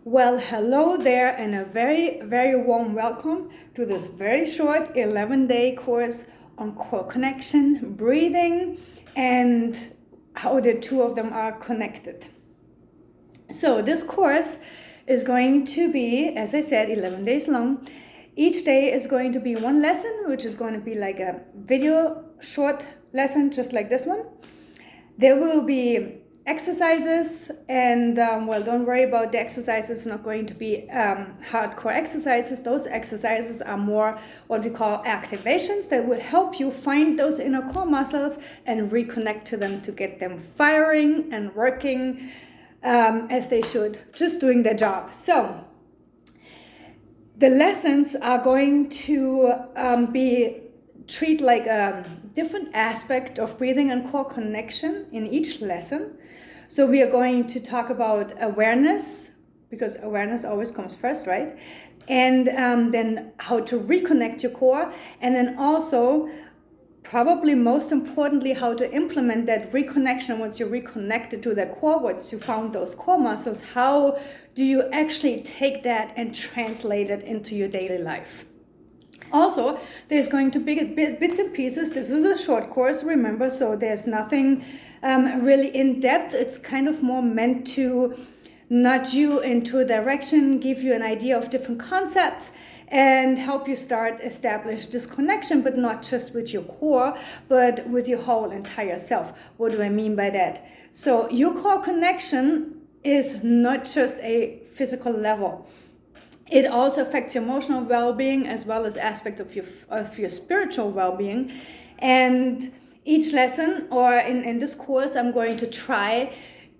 Well, hello there, and a very, very warm welcome to this very short 11-day course on core connection, breathing, and how the two of them are connected. So, this course is going to be, as I said, 11 days long. Each day is going to be one lesson, which is going to be like a video short lesson, just like this one. There will be exercises, and don't worry about the exercises. It's not going to be hardcore exercises. Those exercises are more what we call activations that will help you find those inner core muscles and reconnect to them to get them firing and working as they should, just doing their job. So the lessons are going to treat like a different aspect of breathing and core connection in each lesson. So we are going to talk about awareness, because awareness always comes first, right? And then how to reconnect your core, and then also probably most importantly how to implement that reconnection. Once you're reconnected to the core, once you found those core muscles, how do you actually take that and translate it into your daily life? Also, there's going to be bits and pieces. This is a short course, remember, so there's nothing really in depth. It's kind of more meant to nudge you into a direction, give you an idea of different concepts, and help you start establish this connection, but not just with your core, but with your whole entire self. What do I mean by that? So your core connection is not just a physical level. It also affects your emotional well-being as well as aspects of your spiritual well-being. And each lesson, or in this course, I'm going to try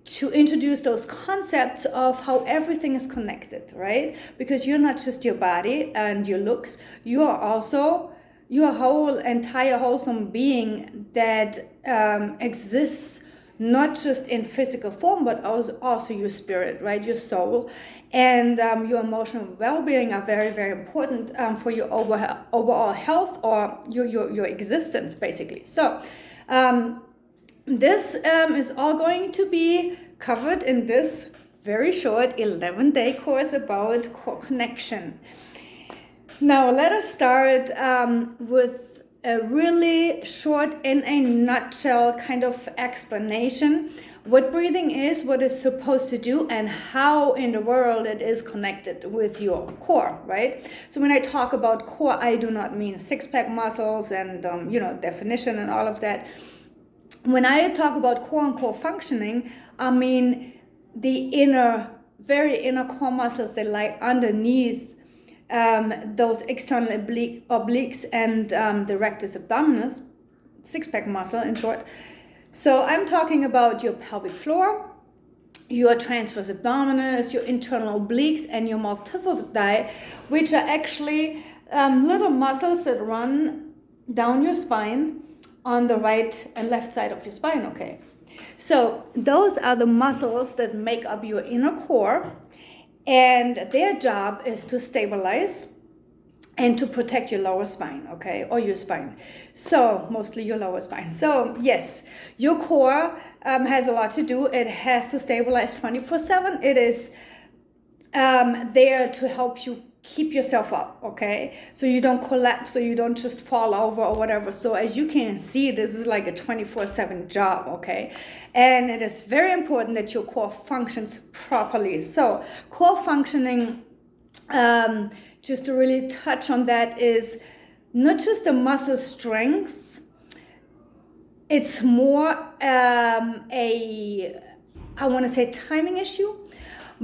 to introduce those concepts of how everything is connected, right? Because you're not just your body and your looks, you are also your whole entire wholesome being that exists not just in physical form, but also your spirit, right? Your soul and your emotional well-being are very, very important for your overall health or your existence, basically. So this is all going to be covered in this very short 11-day course about core connection. Now, let us start with a really short, in a nutshell kind of explanation what breathing is, what it's supposed to do, and how in the world it is connected with your core, right? So when I talk about core, I do not mean six-pack muscles and definition and all of that. When I talk about core and core functioning, I mean the very inner core muscles that lie underneath those external obliques and the rectus abdominis, six-pack muscle in short. So I'm talking about your pelvic floor, your transverse abdominis, your internal obliques, and your multifidi, which are actually little muscles that run down your spine on the right and left side of your spine, okay? So those are the muscles that make up your inner core, and their job is to stabilize and to protect your lower spine, okay, or your spine. So mostly your lower spine. So yes, your core has a lot to do. It has to stabilize 24/7. It is there to help you keep yourself up, okay? So you don't collapse, so you don't just fall over or whatever. So as you can see, this is like a 24/7 job, okay? And it is very important that your core functions properly. So core functioning, just to really touch on that, is not just a muscle strength, it's more timing issue.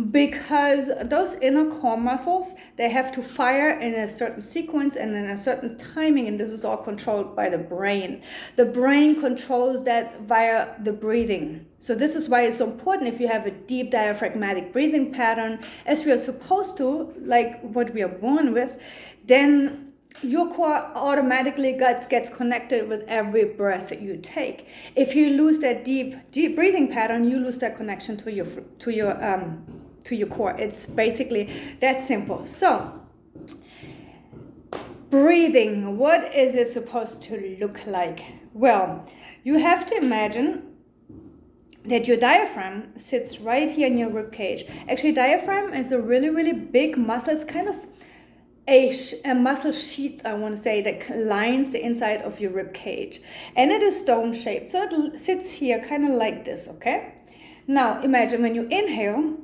Because those inner core muscles, they have to fire in a certain sequence and in a certain timing, and this is all controlled by the brain. The brain controls that via the breathing. So this is why it's so important if you have a deep diaphragmatic breathing pattern, as we are supposed to, like what we are born with, then your core automatically gets connected with every breath that you take. If you lose that deep breathing pattern, you lose that connection to your core. It's basically that simple. So, breathing, what is it supposed to look like? Well, you have to imagine that your diaphragm sits right here in your rib cage. Actually, diaphragm is a really, really big muscle. It's kind of a muscle sheath, I want to say, that lines the inside of your rib cage. And it is dome shaped. So it sits here kind of like this, okay? Now, imagine when you inhale,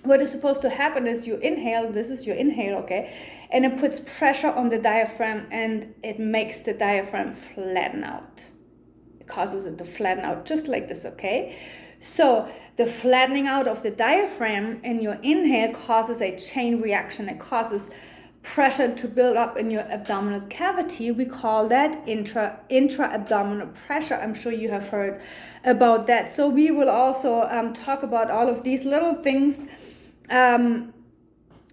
what is supposed to happen is you inhale, this is your inhale, okay? And it puts pressure on the diaphragm and it makes the diaphragm flatten out. It causes it to flatten out just like this, okay? So the flattening out of the diaphragm in your inhale causes a chain reaction. It causes pressure to build up in your abdominal cavity. We call that intra-abdominal pressure. I'm sure you have heard about that. So we will also talk about all of these little things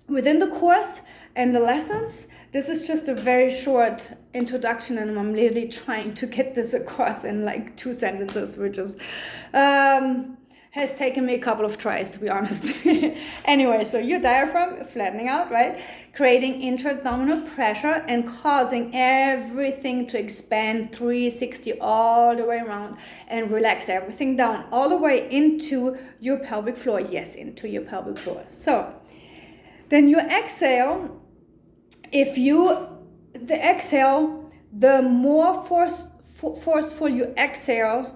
within the course and the lessons. This is just a very short introduction, and I'm literally trying to get this across in like 2 sentences, which is has taken me a couple of tries, to be honest. Anyway, so your diaphragm flattening out, right? Creating intra-abdominal pressure and causing everything to expand 360 all the way around and relax everything down all the way into your pelvic floor. Yes, into your pelvic floor. So then you exhale. The more forceful you exhale,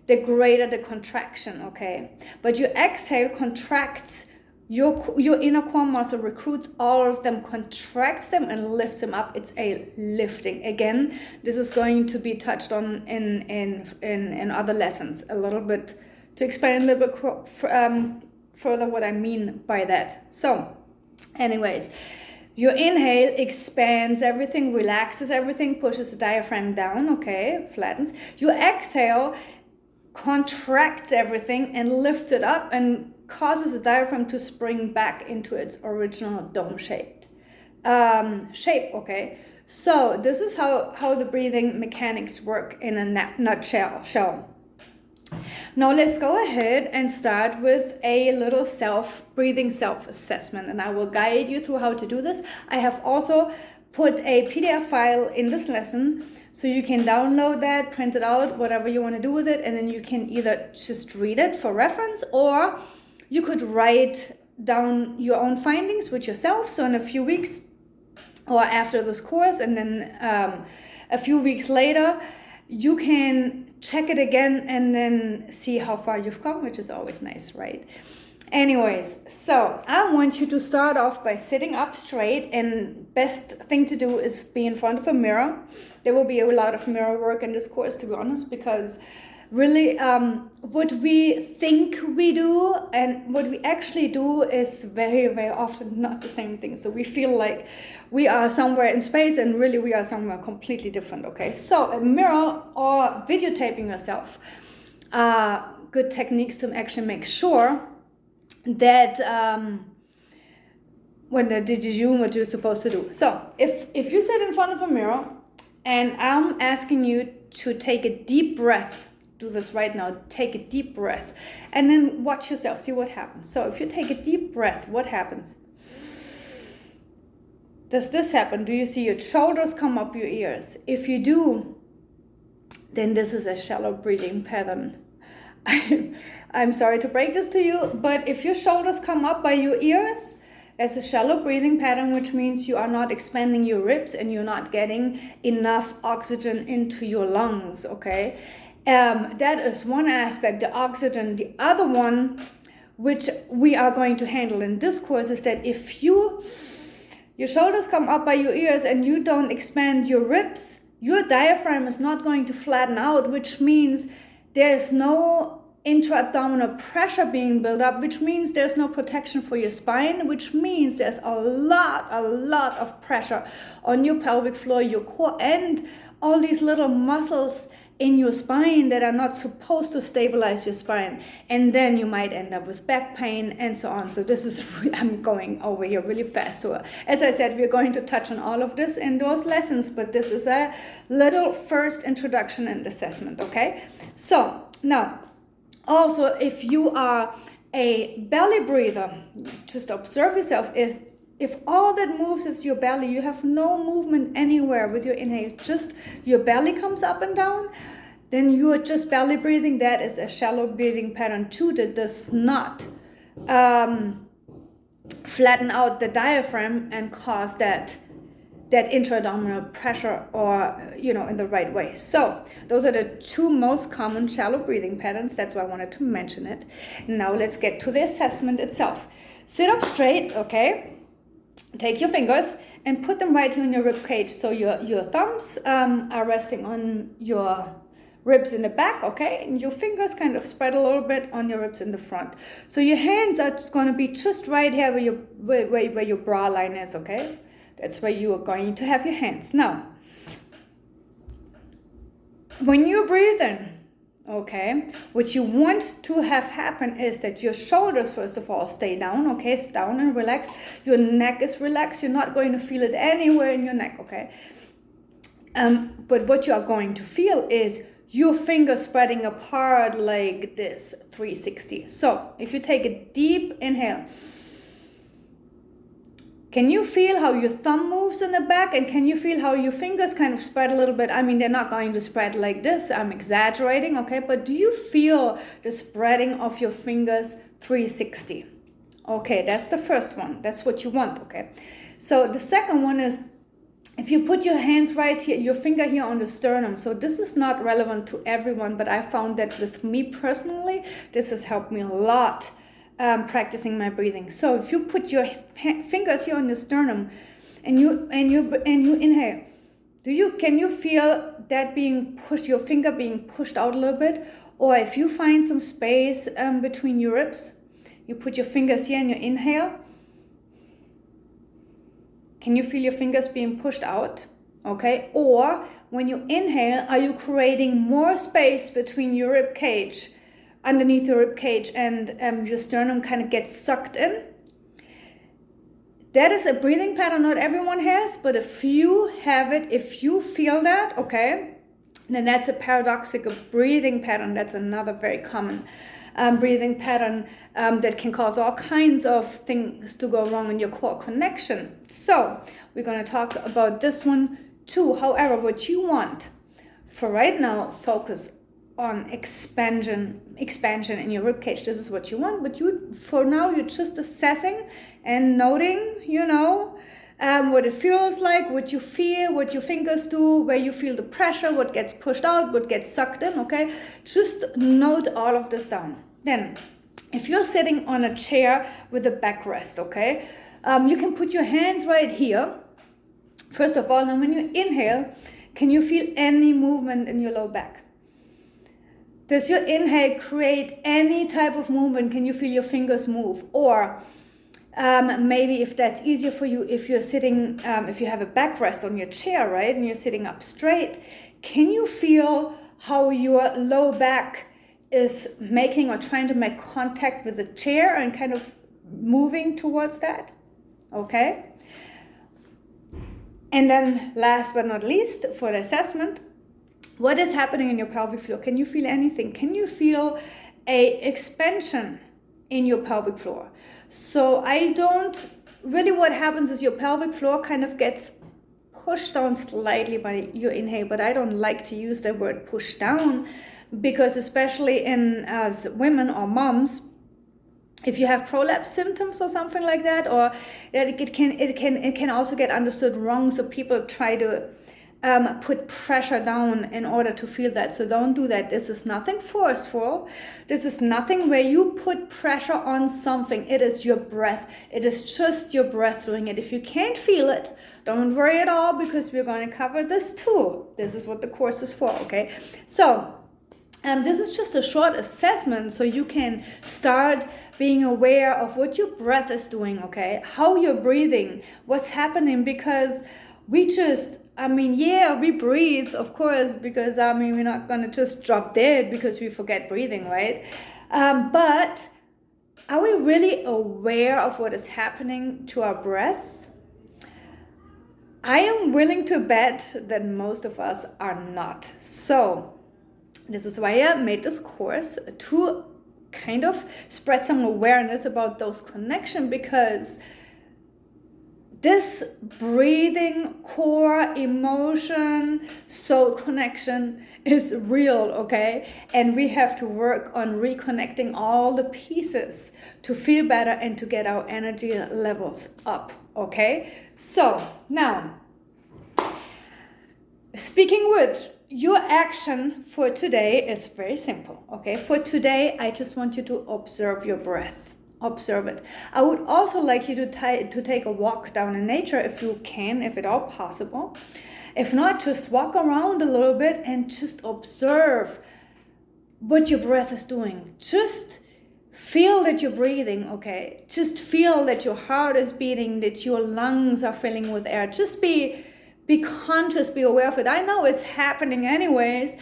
the greater the contraction, okay? But your exhale contracts your inner core muscle, recruits all of them, contracts them and lifts them up. It's a lifting. Again, this is going to be touched on in other lessons a little bit, to explain a little bit further what I mean by that. So anyways, your inhale expands everything, relaxes everything, pushes the diaphragm down, okay, flattens. Your exhale contracts everything and lifts it up and causes the diaphragm to spring back into its original dome-shaped shape, okay? So this is how the breathing mechanics work in a nutshell. Now let's go ahead and start with a little breathing self-assessment, and I will guide you through how to do this. I have also put a PDF file in this lesson, so you can download that, print it out, whatever you want to do with it, and then you can either just read it for reference, or you could write down your own findings with yourself. So in a few weeks or after this course, and then a few weeks later, you can check it again and then see how far you've come, which is always nice, right? Anyways, so I want you to start off by sitting up straight, and best thing to do is be in front of a mirror. There will be a lot of mirror work in this course, to be honest, because really what we think we do and what we actually do is very, very often not the same thing. So we feel like we are somewhere in space and really we are somewhere completely different, okay? So a mirror or videotaping yourself are good techniques to actually make sure that when you're doing what you're supposed to do. So if you sit in front of a mirror and I'm asking you to take a deep breath, do this right now, take a deep breath and then watch yourself, see what happens. So if you take a deep breath, what happens? Does this happen? Do you see your shoulders come up your ears? If you do, then this is a shallow breathing pattern. I'm sorry to break this to you, but if your shoulders come up by your ears, that's a shallow breathing pattern, which means you are not expanding your ribs and you're not getting enough oxygen into your lungs, okay? That is one aspect, the oxygen. The other one, which we are going to handle in this course, is that if your shoulders come up by your ears and you don't expand your ribs, your diaphragm is not going to flatten out, which means there's no intra-abdominal pressure being built up, which means there's no protection for your spine, which means there's a lot of pressure on your pelvic floor, your core, and all these little muscles in your spine that are not supposed to stabilize your spine. And then you might end up with back pain and so on. So this is, I'm going over here really fast. So as I said, we're going to touch on all of this in those lessons, but this is a little first introduction and assessment, okay? So now, also, if you are a belly breather, just observe yourself. If all that moves is your belly, you have no movement anywhere with your inhale, just your belly comes up and down, then you are just belly breathing. That is a shallow breathing pattern too, that does not flatten out the diaphragm and cause that intra-abdominal pressure, or in the right way. So those are the two most common shallow breathing patterns. That's why I wanted to mention it. Now let's get to the assessment itself. Sit up straight, okay? Take your fingers and put them right here in your rib cage. So your thumbs are resting on your ribs in the back, okay? And your fingers kind of spread a little bit on your ribs in the front. So your hands are going to be just right here where your bra line is, okay? That's where you are going to have your hands. Now, when you breathe in, okay, what you want to have happen is that your shoulders, first of all, stay down, okay? Stay down and relax. Your neck is relaxed. You're not going to feel it anywhere in your neck, okay? But what you are going to feel is your fingers spreading apart like this, 360. So if you take a deep inhale, can you feel how your thumb moves in the back? And can you feel how your fingers kind of spread a little bit? I mean, they're not going to spread like this. I'm exaggerating, okay? But do you feel the spreading of your fingers 360? Okay, that's the first one. That's what you want, okay? So the second one is, if you put your hands right here, your finger here on the sternum. So this is not relevant to everyone, but I found that with me personally, this has helped me a lot. Practicing my breathing. So if you put your fingers here on the sternum and you inhale, can you feel that being pushed, your finger being pushed out a little bit? Or if you find some space between your ribs, you put your fingers here and you inhale. Can you feel your fingers being pushed out? Okay. Or when you inhale, are you creating more space between your rib cage, underneath your rib cage, and your sternum kind of gets sucked in? That is a breathing pattern not everyone has, but if you have it, if you feel that, okay, then that's a paradoxical breathing pattern. That's another very common breathing pattern that can cause all kinds of things to go wrong in your core connection. So we're going to talk about this one too. However, what you want for right now, focus on expansion in your ribcage. This is what you want, but for now you're just assessing and noting, what it feels like, what you feel, what your fingers do, where you feel the pressure, what gets pushed out, what gets sucked in, okay? Just note all of this down. Then, if you're sitting on a chair with a backrest, okay, you can put your hands right here. First of all, now when you inhale, can you feel any movement in your low back? Does your inhale create any type of movement? Can you feel your fingers move? Or maybe if that's easier for you, if you're sitting, if you have a backrest on your chair, right, and you're sitting up straight, can you feel how your low back is making or trying to make contact with the chair and kind of moving towards that? Okay. And then last but not least, for the assessment, what is happening in your pelvic floor? Can you feel anything? Can you feel a expansion in your pelvic floor? So what happens is your pelvic floor kind of gets pushed down slightly by your inhale, but I don't like to use the word push down, because especially as women or moms, if you have prolapse symptoms or something like that, or that it can also get understood wrong. So people try to put pressure down in order to feel that. So don't do that. This is nothing forceful. This is nothing where you put pressure on something. It is your breath. It is just your breath doing it. If you can't feel it, don't worry at all, because we're going to cover this too. This is what the course is for, okay? So this is just a short assessment so you can start being aware of what your breath is doing, okay? How you're breathing, what's happening, because we breathe, of course, because we're not going to just drop dead because we forget breathing, right? But are we really aware of what is happening to our breath? I am willing to bet that most of us are not. So this is why I made this course, to kind of spread some awareness about those connections, because this breathing, core, emotion, soul connection is real, okay? And we have to work on reconnecting all the pieces to feel better and to get our energy levels up, okay? So now, speaking with your action for today is very simple, okay? For today, I just want you to observe your breath. Observe it. I would also like you to take a walk down in nature if you can, if at all possible. If not, just walk around a little bit and just observe what your breath is doing. Just feel that you're breathing, okay? Just feel that your heart is beating, that your lungs are filling with air. Just be conscious, be aware of it. I know it's happening anyways,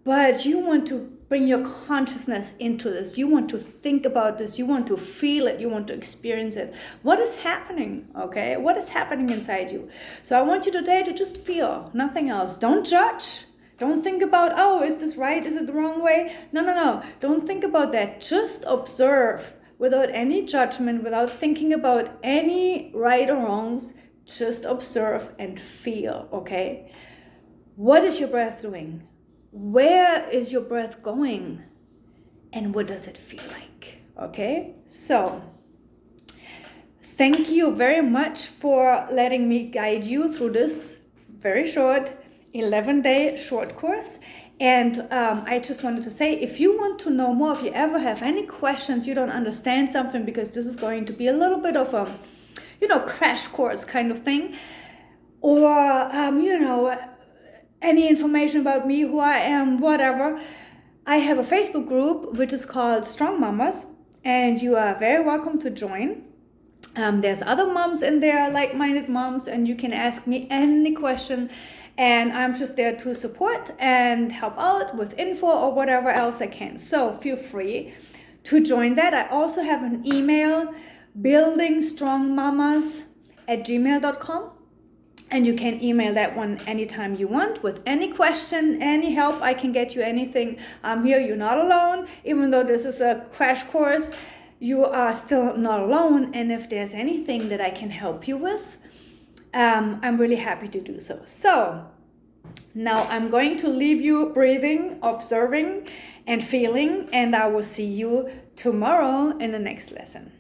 but you want to bring your consciousness into this. You want to think about this. You want to feel it. You want to experience it. What is happening, okay? What is happening inside you? So I want you today to just feel, nothing else. Don't judge. Don't think about, oh, is this right? Is it the wrong way? No. Don't think about that. Just observe without any judgment, without thinking about any right or wrongs. Just observe and feel, okay? What is your breath doing? Where is your breath going? And what does it feel like? Okay, so thank you very much for letting me guide you through this very short 11-day short course. And I just wanted to say, if you want to know more, if you ever have any questions, you don't understand something, because this is going to be a little bit of a, crash course kind of thing, or, any information about me, who I am, whatever, I have a Facebook group which is called Strong Mamas, and you are very welcome to join. There's other moms in there, like-minded moms, and you can ask me any question, and I'm just there to support and help out with info or whatever else I can. So feel free to join that. I also have an email, buildingstrongmamas@gmail.com. And you can email that one anytime you want with any question, any help. I can get you anything. I'm here. You're not alone. Even though this is a crash course, you are still not alone. And if there's anything that I can help you with, I'm really happy to do so. So now I'm going to leave you breathing, observing, and feeling. And I will see you tomorrow in the next lesson.